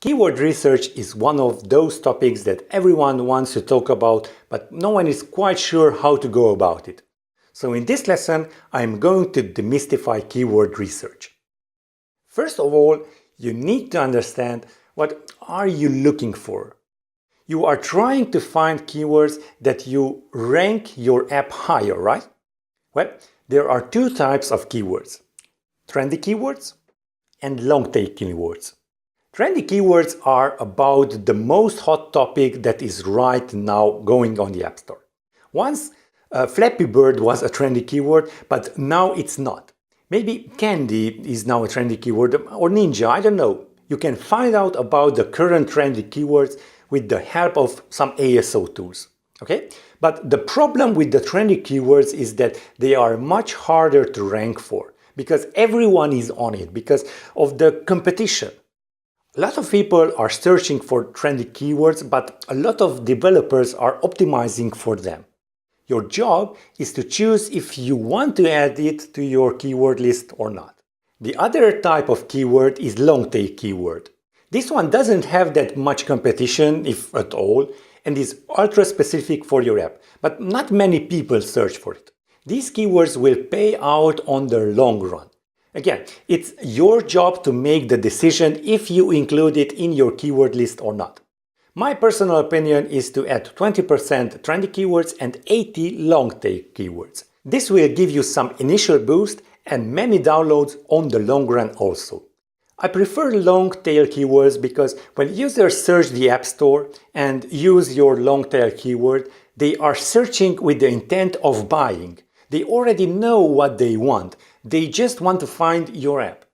Keyword research is one of those topics that everyone wants to talk about, but no one is quite sure how to go about it. So in this lesson, I'm going to demystify keyword research. First of all, you need to understand what are you looking for. You are trying to find keywords that you rank your app higher, right? Well, there are two types of keywords: trendy keywords and long-tail keywords. Trendy keywords are about the most hot topic that is right now going on the App Store. Once Flappy Bird was a trendy keyword, but now it's not. Maybe candy is now a trendy keyword, or ninja, I don't know. You can find out about the current trendy keywords with the help of some ASO tools. Okay? But the problem with the trendy keywords is that they are much harder to rank for, because everyone is on it, because of the competition. A lot of people are searching for trendy keywords, but a lot of developers are optimizing for them. Your job is to choose if you want to add it to your keyword list or not. The other type of keyword is long-tail keyword. This one doesn't have that much competition, if at all, and is ultra-specific for your app, but not many people search for it. These keywords will pay out on the long run. Again, it's your job to make the decision if you include it in your keyword list or not. My personal opinion is to add 20% trendy keywords and 80 long-tail keywords. This will give you some initial boost and many downloads on the long run also. I prefer long-tail keywords because when users search the App Store and use your long-tail keyword, they are searching with the intent of buying. They already know what they want. They just want to find your app.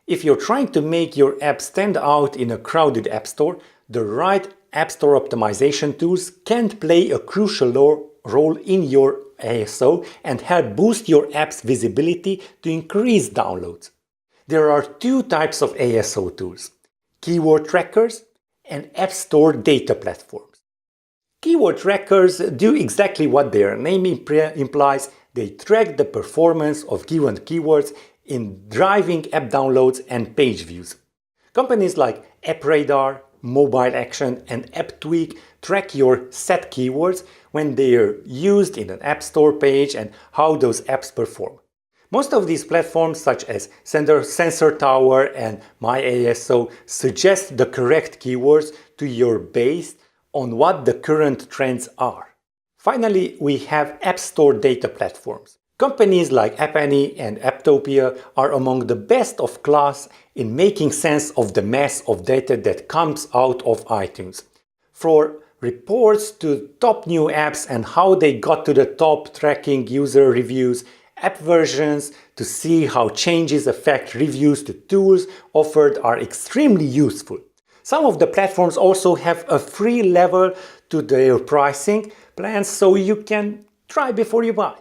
If you're trying to make your app stand out in a crowded App Store, the right App Store optimization tools can play a crucial role in your ASO and help boost your app's visibility to increase downloads. There are two types of ASO tools: keyword trackers and App Store data platforms. Keyword trackers do exactly what their name implies. They track the performance of given keywords in driving app downloads and page views. Companies like AppRadar, Mobile Action, and AppTweak track your set keywords when they are used in an App Store page and how those apps perform. Most of these platforms, such as Sensor Tower and MyASO, suggest the correct keywords to you based on what the current trends are. Finally, we have App Store data platforms. Companies like App Annie and Apptopia are among the best of class in making sense of the mass of data that comes out of iTunes. For reports to top new apps and how they got to the top, tracking user reviews, app versions, to see how changes affect reviews, the tools offered are extremely useful. Some of the platforms also have a free level to their pricing plans, so you can try before you buy.